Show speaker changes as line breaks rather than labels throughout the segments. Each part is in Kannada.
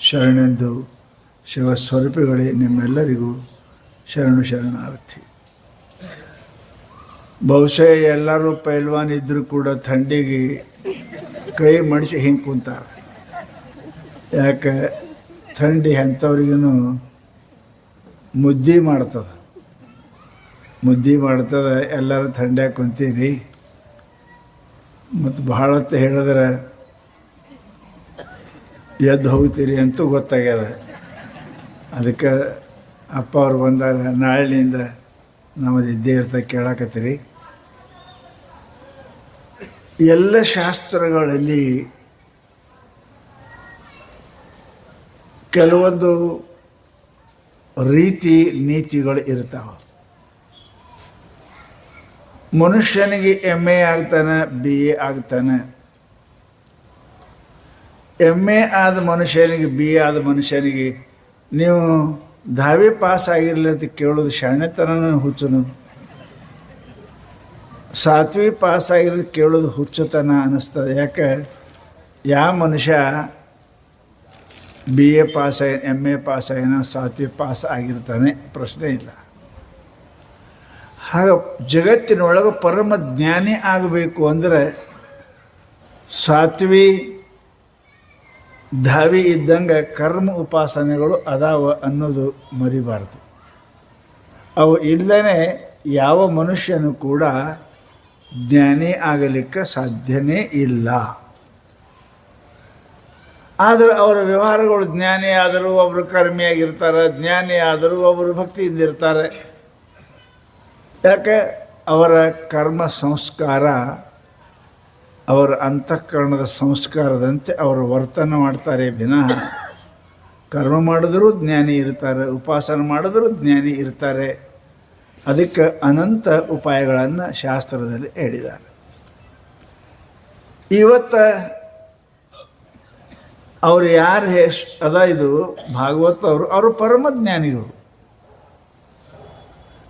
ಶರಣೆಂದು ಶಿವಸ್ವರೂಪಿಗಳೇ ನಿಮ್ಮೆಲ್ಲರಿಗೂ ಶರಣು ಶರಣಾರ್ಥಿ. ಬಹುಶಃ ಎಲ್ಲರೂ ಪೈಲ್ವಾನ್ ಇದ್ದರೂ ಕೂಡ ಥಂಡಿಗೆ ಕೈ ಮಡಿಸಿ ಹಿಂಗೆ ಕುಂತಾರೆ. ಯಾಕೆ ಥಂಡಿ ಅಂಥವ್ರಿಗೂ ಮುದ್ದೆ ಮಾಡ್ತದೆ. ಎಲ್ಲರೂ ಥಂಡ್ಯಾಗಿ ಕುಂತೀರಿ. ಮತ್ತು ಭಾಳ ಹೊತ್ತು ಹೇಳಿದ್ರೆ ಎದ್ದು ಹೋಗ್ತೀರಿ ಅಂತೂ ಗೊತ್ತಾಗ್ಯದ. ಅದಕ್ಕೆ ಅಪ್ಪ ಅವ್ರು ಬಂದಾಗ ನಾಳಿನಿಂದ ನಮ್ಮದು ಇದ್ದೇ ಇರ್ತ ಕೇಳಾಕತ್ತೀರಿ. ಎಲ್ಲ ಶಾಸ್ತ್ರಗಳಲ್ಲಿ ಕೆಲವೊಂದು ರೀತಿ ನೀತಿಗಳು ಇರ್ತಾವೆ. ಮನುಷ್ಯನಿಗೆ MA ಆಗ್ತಾನೆ, BA ಆಗ್ತಾನೆ. MA ಆದ ಮನುಷ್ಯನಿಗೆ BA ಆದ ಮನುಷ್ಯನಿಗೆ ನೀವು ದಾವಿ ಪಾಸ್ ಆಗಿರಲಿ ಅಂತ ಕೇಳೋದು ಶಾಣೆತನ ಹುಚ್ಚನು. 7ವಿ ಪಾಸ್ ಆಗಿರೋದು ಕೇಳೋದು ಹುಚ್ಚುತನ ಅನ್ನಿಸ್ತದೆ. ಯಾಕೆ ಯಾವ ಮನುಷ್ಯ BA ಪಾಸ್ ಆಗಿ MA ಪಾಸ್ ಆಗಿನ 7ವಿ ಪಾಸ್ ಆಗಿರ್ತಾನೆ, ಪ್ರಶ್ನೆ ಇಲ್ಲ. ಹಾಗೆ ಜಗತ್ತಿನೊಳಗೆ ಪರಮ ಜ್ಞಾನಿ ಆಗಬೇಕು ಅಂದರೆ 7ವಿ ಧಾವಿ ಇದ್ದಂಗೆ ಕರ್ಮ ಉಪಾಸನೆಗಳು ಅದಾವ ಅನ್ನೋದು ಮರಿಬಾರ್ದು. ಅವು ಇಲ್ಲದೇ ಯಾವ ಮನುಷ್ಯನೂ ಕೂಡ ಜ್ಞಾನಿ ಆಗಲಿಕ್ಕೆ ಸಾಧ್ಯನೇ ಇಲ್ಲ. ಆದರೆ ಅವರ ವ್ಯವಹಾರಗಳು ಜ್ಞಾನಿ ಆದರೂ ಒಬ್ಬರು ಕರ್ಮಿಯಾಗಿರ್ತಾರೆ, ಜ್ಞಾನಿ ಆದರೂ ಒಬ್ಬರು ಭಕ್ತಿಯಿಂದಿರ್ತಾರೆ. ಯಾಕೆ ಅವರ ಕರ್ಮ ಸಂಸ್ಕಾರ ಅವರ ಅಂತಃಕರಣದ ಸಂಸ್ಕಾರದಂತೆ ಅವರು ವರ್ತನೆ ಮಾಡ್ತಾರೆ ವಿನಃ ಕರ್ಮ ಮಾಡಿದ್ರೂ ಜ್ಞಾನಿ ಇರ್ತಾರೆ, ಉಪಾಸನೆ ಮಾಡಿದ್ರೂ ಜ್ಞಾನಿ ಇರ್ತಾರೆ. ಅದಕ್ಕೆ ಅನಂತ ಉಪಾಯಗಳನ್ನು ಶಾಸ್ತ್ರದಲ್ಲಿ ಹೇಳಿದ್ದಾರೆ. ಇವತ್ತು ಅವರು ಯಾರು ಇದು ಭಾಗವತ ಅವರು ಪರಮ ಜ್ಞಾನಿಗಳು.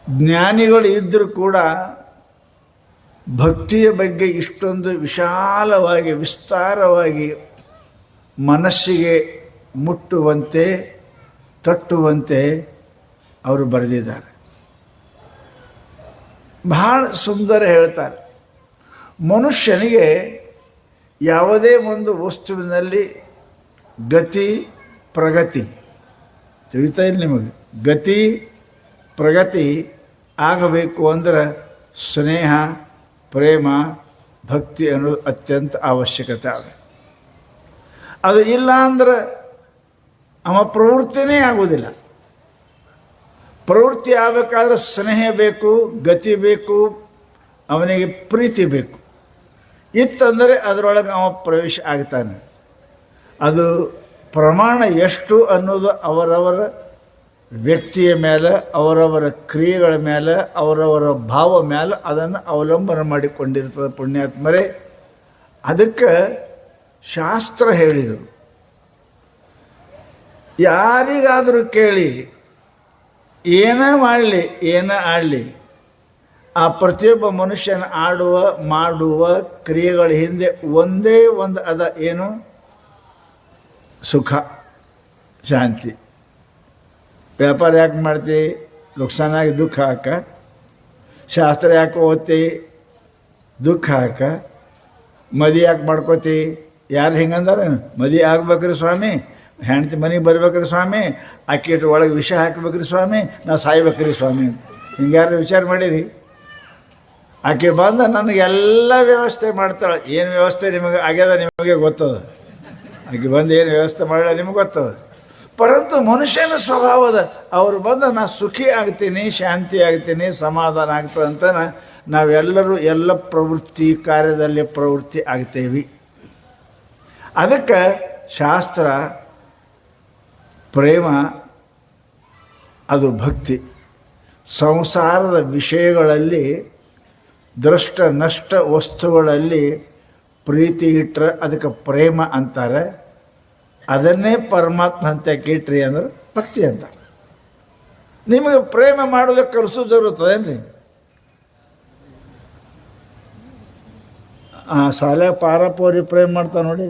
ಜ್ಞಾನಿಗಳು ಇದ್ದರೂ ಕೂಡ ಭಕ್ತಿಯ ಬಗ್ಗೆ ಇಷ್ಟೊಂದು ವಿಶಾಲವಾಗಿ ವಿಸ್ತಾರವಾಗಿ ಮನಸ್ಸಿಗೆ ಮುಟ್ಟುವಂತೆ ತಟ್ಟುವಂತೆ ಅವರು ಬರೆದಿದ್ದಾರೆ. ಬಹಳ ಸುಂದರ ಹೇಳ್ತಾರೆ. ಮನುಷ್ಯನಿಗೆ ಯಾವುದೇ ಒಂದು ವಸ್ತುವಿನಲ್ಲಿ ಗತಿ ಪ್ರಗತಿ ತಿಳಿತಾ ಇಲ್ಲ ನಿಮಗೆ. ಗತಿ ಪ್ರಗತಿ ಆಗಬೇಕು ಅಂದರೆ ಸ್ನೇಹ ಪ್ರೇಮ ಭಕ್ತಿ ಅನ್ನೋದು ಅತ್ಯಂತ ಅವಶ್ಯಕತೆ ಆಗುತ್ತೆ. ಅದು ಇಲ್ಲ ಅಂದ್ರೆ ಅವ ಪ್ರವೃತ್ತಿನೇ ಆಗೋದಿಲ್ಲ. ಪ್ರವೃತ್ತಿ ಆಗಬೇಕಾದ್ರೆ ಸ್ನೇಹ ಬೇಕು, ಗತಿ ಬೇಕು, ಅವನಿಗೆ ಪ್ರೀತಿ ಬೇಕು. ಇತ್ತಂದರೆ ಅದರೊಳಗೆ ಅವ ಪ್ರವೇಶ ಆಗ್ತಾನೆ. ಅದು ಪ್ರಮಾಣ ಎಷ್ಟು ಅನ್ನೋದು ಅವರವರ ವ್ಯಕ್ತಿಯ ಮೇಲೆ, ಅವರವರ ಕ್ರಿಯೆಗಳ ಮೇಲೆ, ಅವರವರ ಭಾವ ಮೇಲೆ ಅದನ್ನು ಅವಲಂಬನೆ ಮಾಡಿಕೊಂಡಿರ್ತದೆ ಪುಣ್ಯಾತ್ಮರೇ. ಅದಕ್ಕೆ ಶಾಸ್ತ್ರ ಹೇಳಿದರು, ಯಾರಿಗಾದರೂ ಕೇಳಿ ಏನೇ ಮಾಡಲಿ ಏನೇ ಆಡಲಿ ಆ ಪ್ರತಿಯೊಬ್ಬ ಮನುಷ್ಯನ ಮಾಡುವ ಕ್ರಿಯೆಗಳ ಹಿಂದೆ ಒಂದೇ ಒಂದು ಅದ, ಏನು? ಸುಖ ಶಾಂತಿ. ವ್ಯಾಪಾರ ಯಾಕೆ ಮಾಡ್ತಿ? ನುಕ್ಸಾನಾಗಿ ದುಃಖ ಹಾಕ. ಶಾಸ್ತ್ರ ಯಾಕೆ ಓದ್ತಿ? ದುಃಖ ಹಾಕ. ಮದಿ ಯಾಕೆ ಮಾಡ್ಕೋತಿ? ಯಾರು ಹಿಂಗಂದಾರ? ಮದಿ ಆಗ್ಬೇಕ್ರಿ ಸ್ವಾಮಿ, ಹೆಂಡ್ತಿ ಮನೆಗೆ ಬರ್ಬೇಕ್ರಿ ಸ್ವಾಮಿ, ಆಕೆ ಒಳಗೆ ವಿಷ ಹಾಕ್ಬೇಕ್ರಿ ಸ್ವಾಮಿ, ನಾವು ಸಾಯ್ಬೇಕ್ರಿ ಸ್ವಾಮಿ ಅಂತ ಹಿಂಗ್ಯಾರು ವಿಚಾರ ಮಾಡಿರಿ? ಆಕೆ ಬಂದ ನನಗೆಲ್ಲ ವ್ಯವಸ್ಥೆ ಮಾಡ್ತಾಳೆ. ಏನು ವ್ಯವಸ್ಥೆ ನಿಮಗೆ ಆಗ್ಯದ ನಿಮಗೆ ಗೊತ್ತದ. ಆಕೆ ಬಂದು ಏನು ವ್ಯವಸ್ಥೆ ಮಾಡಲ್ಲ ನಿಮಗೆ ಗೊತ್ತದ. ಪರಂತು ಮನುಷ್ಯನ ಸ್ವಭಾವದ ಅವರು ಬಂದ ನಾ ಸುಖಿ ಆಗ್ತೀನಿ, ಶಾಂತಿ ಆಗ್ತೀನಿ, ಸಮಾಧಾನ ಆಗ್ತದೆ ಅಂತ ನಾವೆಲ್ಲರೂ ಎಲ್ಲ ಪ್ರವೃತ್ತಿ ಕಾರ್ಯದಲ್ಲಿ ಪ್ರವೃತ್ತಿ ಆಗ್ತೇವೆ. ಅದಕ್ಕೆ ಶಾಸ್ತ್ರ ಪ್ರೇಮ ಅದು ಭಕ್ತಿ. ಸಂಸಾರದ ವಿಷಯಗಳಲ್ಲಿ ದೃಷ್ಟ ನಷ್ಟ ವಸ್ತುಗಳಲ್ಲಿ ಪ್ರೀತಿ ಇಟ್ಟರೆ ಅದಕ್ಕೆ ಪ್ರೇಮ ಅಂತಾರೆ. ಅದನ್ನೇ ಪರಮಾತ್ಮ ಅಂತ ಇಟ್ರಿ ಅಂದ್ರೆ ಭಕ್ತಿ ಅಂತ. ನಿಮಗೆ ಪ್ರೇಮ ಮಾಡೋದಕ್ಕೆ ಕಲಿಸೋ ಜರುತ್ತದೇನ್ರಿ? ಶಾಲೆ ಪಾರಪೋರಿ ಪ್ರೇಮ ಮಾಡ್ತಾ ನೋಡಿ.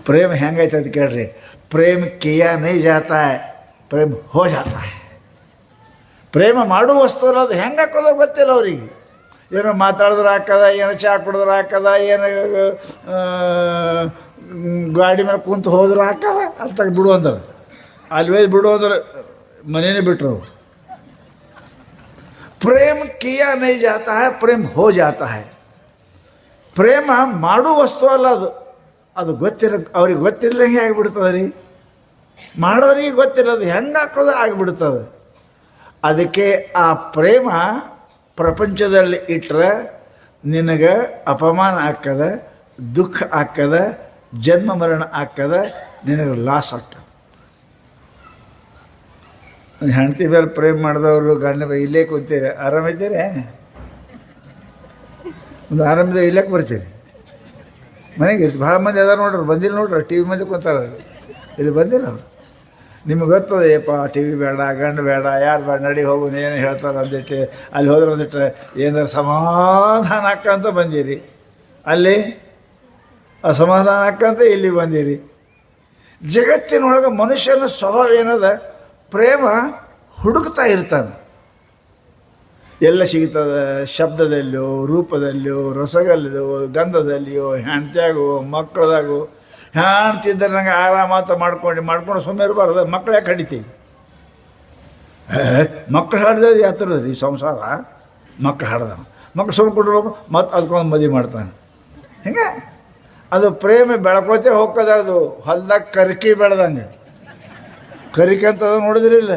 ಪ್ರೇಮ ಹೆಂಗೈತೆ ಅಂತ ಕೇಳ್ರಿ. ಪ್ರೇಮ ಕಿಯಾ ನೈ ಜಾತಾ ಹೈ, ಪ್ರೇಮ ಹೋ ಜಾತಾ ಹೈ. ಪ್ರೇಮ ಮಾಡುವ ವಸ್ತು ಅಲ್ಲ, ಅದು ಹೆಂಗೆ ಹಾಕೋದೋ ಗೊತ್ತಿಲ್ಲ ಅವ್ರಿಗೆ. ಏನೋ ಮಾತಾಡಿದ್ರೆ ಹಾಕದ, ಏನೋ ಚಹಾ ಕುಡಿದ್ರೆ ಹಾಕದ, ಏನು ಗಾಡಿ ಮೇಲೆ ಕುಂತು ಹೋದ್ರೆ ಹಾಕದ ಅಂತ ಬಿಡು ಅಂದ್ರೆ ಅಲ್ಲಿ ಒಯ್ದು ಬಿಡು ಅಂದ್ರೆ ಮನೇನೇ ಬಿಟ್ಟರು. ಪ್ರೇಮ ಕಿಯಾ ನೈ ಜಾತಾ ಹೈ, ಪ್ರೇಮ ಹೋ ಜಾತಾ ಹೈ. ಪ್ರೇಮ ಮಾಡುವ ವಸ್ತು ಅಲ್ಲ, ಅದು ಅವ್ರಿಗೆ ಗೊತ್ತಿಲ್ಲದಂಗೆ ಆಗಿಬಿಡ್ತದೆ ರೀ. ಮಾಡೋರಿಗೆ ಗೊತ್ತಿಲ್ಲ, ಅದು ಹೆಂಗೆ ಹಾಕೋದು ಆಗಿಬಿಡ್ತದೆ. ಅದಕ್ಕೆ ಆ ಪ್ರೇಮ ಪ್ರಪಂಚದಲ್ಲಿ ಇಟ್ಟರೆ ನಿನಗೆ ಅಪಮಾನ ಆಗ್ತದ, ದುಃಖ ಆಗ್ತದ, ಜನ್ಮ ಮರಣ ಆಗ್ತದ, ನಿನಗೆ ಲಾಸ್ ಆಗ್ತದೆ. ಹೆಂಡತಿ ಮೇಲೆ ಪ್ರೇಮ ಮಾಡಿದವರು ಗಂಡ ಇಲ್ಲೇ ಕೂತೀರಿ, ಆರಾಮಿದ್ದೀರಿ? ಒಂದು ಆರಾಮಿದ್ರೆ ಇಲ್ಲಕ್ಕೆ ಬರ್ತೀರಿ, ಮನೆಗೆ ಇರ್ತೀವಿ. ಭಾಳ ಮಂದಿ ಅದಾರ ನೋಡ್ರಿ, ಬಂದಿಲ್ಲ ನೋಡ್ರಿ, ಟಿ ವಿ ಮಂದಿ ಕೂತಾರ, ಇಲ್ಲಿ ಬಂದಿಲ್ಲ ಅವರು. ನಿಮ್ಗೆ ಗೊತ್ತದೆ, ಯಪ್ಪ ಟಿ ವಿ ಬೇಡ, ಗಂಡು ಬೇಡ, ಯಾರು ಬೇಡ, ನಡಿ ಹೋಗೋದು ಏನು ಹೇಳ್ತಾರೆ ಅಂದಿಟ್ಟು ಅಲ್ಲಿ ಹೋದ್ರೆ ಅಂದಿಟ್ಟು ಏನಾರು ಸಮಾಧಾನ ಹಾಕಂತ ಬಂದಿರಿ, ಅಲ್ಲಿ ಅಸಮಾಧಾನ ಹಾಕಂತ ಇಲ್ಲಿ ಬಂದಿರಿ. ಜಗತ್ತಿನೊಳಗೆ ಮನುಷ್ಯನ ಸ್ವಭಾವ ಏನದ, ಪ್ರೇಮ ಹುಡುಕ್ತಾ ಇರ್ತಾನೆ. ಎಲ್ಲ ಸಿಗ್ತದೆ, ಶಬ್ದದಲ್ಲಿಯೋ, ರೂಪದಲ್ಲಿಯೋ, ರಸಗಲ್ಲಿಯೋ, ಗಂಧದಲ್ಲಿಯೋ, ಹೆಂಡ್ತಿಯಾಗೋ, ಮಕ್ಕಳದಾಗೋ. ಹೆಣ್ತಿದ್ದರೆ ನಂಗೆ ಆರಾಮಾತ ಮಾಡ್ಕೊಂಡು ಸುಮ್ಮನೆ ಇರಬಾರ್ದು. ಮಕ್ಕಳು ಯಾಕೆ ಹಿಡಿತೀವಿ? ಮಕ್ಕಳು ಹಾಡಿದ್ರೆ ಯಾತ್ರದ ರೀ ಸಂಸಾರ. ಮಕ್ಕಳು ಹಾಡ್ದ ಮಕ್ಕಳು ಸುಮ್ಮನೆ ಕೊಟ್ಟಿರ್ಬೇಕು, ಮತ್ತು ಅದಕ್ಕೊಂದು ಮದುವೆ ಮಾಡ್ತಾನೆ. ಹಿಂಗೆ ಅದು ಪ್ರೇಮ ಬೆಳ್ಕೋತೆ ಹೋಗ್ತದೆ. ಅದು ಹೊಲ್ದಾಗ ಕರಿಕೆ ಬೆಳೆದಂಗೆ, ಕರಿಕೆ ಅಂತದ ನೋಡಿದ್ರಿಲ್ಲ,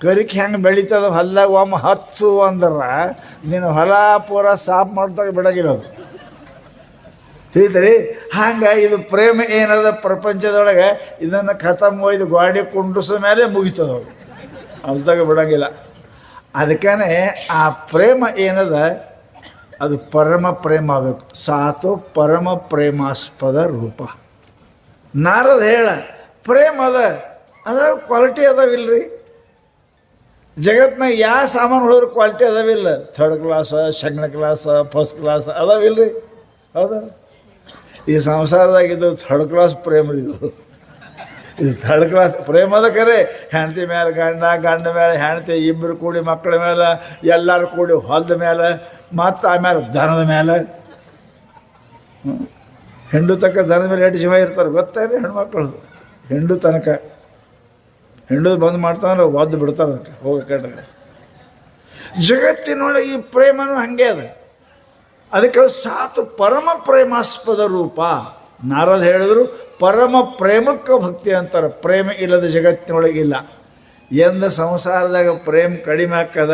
ಕರಿಕೆ ಹೆಂಗೆ ಬೆಳೀತದ ಹೊಲ್ದಾಗ. ಒಮ್ಮೆ ಹತ್ತು ಅಂದ್ರೆ ನೀನು ಹೊಲ ಪೂರ ಸಾಫ್ ಮಾಡ್ದಾಗ ಬಿಡೋಗಿರೋದು, ತಿಳಿತರಿ? ಹಂಗೆ ಇದು ಪ್ರೇಮ ಏನದ ಪ್ರಪಂಚದೊಳಗೆ, ಇದನ್ನು ಖತಮ್ ಒಯ್ದು ಗಾಡಿ ಕುಂಡ್ರಿಸ ಮೇಲೆ ಮುಗಿತದ, ಅಲ್ದಾಗ ಬಿಡೋಂಗಿಲ್ಲ. ಅದಕ್ಕೇ ಆ ಪ್ರೇಮ ಏನದ ಅದು ಪರಮ ಪ್ರೇಮ ಆಗಬೇಕು. ಸಾತು ಪರಮ ಪ್ರೇಮಾಸ್ಪದ ರೂಪ. ನಾರದ ಹೇಳ ಪ್ರೇಮ ಅದ ಕ್ವಾಲಿಟಿ ಅದಾವಿಲ್ರಿ. ಜಗತ್ನಾಗ ಯಾವ ಸಾಮಾನು ಹೊಡೆದ್ರೆ ಕ್ವಾಲಿಟಿ ಅದಾವಿಲ್ಲ. ಥರ್ಡ್ ಕ್ಲಾಸ, ಸೆಕೆಂಡ್ ಕ್ಲಾಸ, ಫಸ್ಟ್ ಕ್ಲಾಸ್ ಅದಾವಿಲ್ರಿ. ಹೌದಾ? ಈ ಸಂಸಾರದಾಗಿದ್ದು ಥರ್ಡ್ ಕ್ಲಾಸ್ ಪ್ರೇಮ. ಇದು ಥರ್ಡ್ ಕ್ಲಾಸ್ ಪ್ರೇಮದ ಕರೆ. ಹೆಂಡತಿ ಮೇಲೆ ಗಂಡ, ಗಂಡ ಮೇಲೆ ಹೆಂಡತಿ, ಇಬ್ಬರು ಕೂಡಿ ಮಕ್ಕಳ ಮೇಲೆ, ಎಲ್ಲರೂ ಕೂಡಿ ಹೊಲದ ಮೇಲೆ, ಮತ್ತು ಆಮೇಲೆ ದನದ ಮೇಲೆ. ಹೆಂಡು ತನಕ ದನದ ಮೇಲೆ ಎಷ್ಟು ಜೀವ ಇರ್ತಾರೆ ಗೊತ್ತಾಯಿಲ್ಲ ಹೆಣ್ಮಕ್ಳು. ಹೆಂಡು ತನಕ ಹೆಂಡು ಬಂದು ಮಾಡ್ತಾನೆ, ಒದ್ದು ಬಿಡ್ತಾರೆ ಅದಕ್ಕೆ ಹೋಗಕ್ಕೆ. ಜಗತ್ತಿನೊಳಗೆ ಈ ಪ್ರೇಮನೂ ಹಾಗೆ ಅದ. ಅದಕ್ಕೆ ಸಾತು ಪರಮ ಪ್ರೇಮಾಸ್ಪದ ರೂಪ. ನಾರದ ಹೇಳಿದ್ರು ಪರಮ ಪ್ರೇಮಕ್ಕೆ ಭಕ್ತಿ ಅಂತಾರೆ. ಪ್ರೇಮ ಇಲ್ಲದ ಜಗತ್ತಿನೊಳಗಿಲ್ಲ. ಎಂದು ಸಂಸಾರದಾಗ ಪ್ರೇಮ ಕಡಿಮೆ ಆಗ್ತದ,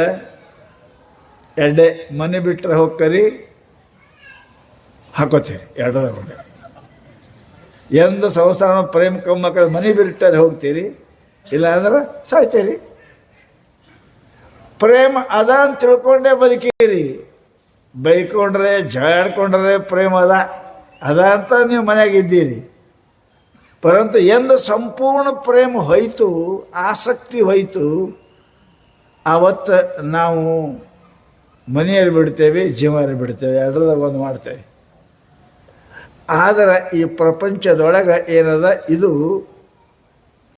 ಎಡ್ಡೆ ಮನೆ ಬಿಟ್ಟರೆ ಹೋಗ್ಕರಿ ಹಾಕೋತೀರಿ, ಎರಡದಾಗ ಹೋಗಿ. ಎಂದು ಸಂಸಾರ ಪ್ರೇಮ ಕಮ್ಮಿ ಹಾಕದ ಮನೆ ಬಿಟ್ಟರೆ ಹೋಗ್ತೀರಿ, ಇಲ್ಲ ಅಂದ್ರೆ ಸಾಯ್ತೀರಿ. ಪ್ರೇಮ ಅದ ಅಂತ ತಿಳ್ಕೊಂಡೇ ಬದುಕೀರಿ. ಬೈಕೊಂಡ್ರೆ ಜಗಳಾಡ್ಕೊಂಡ್ರೆ ಪ್ರೇಮ ಅದ ಅಂತ ನೀವು ಮನೆಯಾಗಿದ್ದೀರಿ. ಪರಂತು ಎಂದು ಸಂಪೂರ್ಣ ಪ್ರೇಮ ಹೋಯ್ತು, ಆಸಕ್ತಿ ಹೋಯ್ತು, ಆವತ್ತು ನಾವು ಮನೆಯಲ್ಲಿ ಬಿಡ್ತೇವೆ, ಜೀವನ ಬಿಡ್ತೇವೆ, ಎರಡರದಾಗ ಒಂದು ಮಾಡ್ತೇವೆ. ಆದರೆ ಈ ಪ್ರಪಂಚದೊಳಗೆ ಏನದ, ಇದು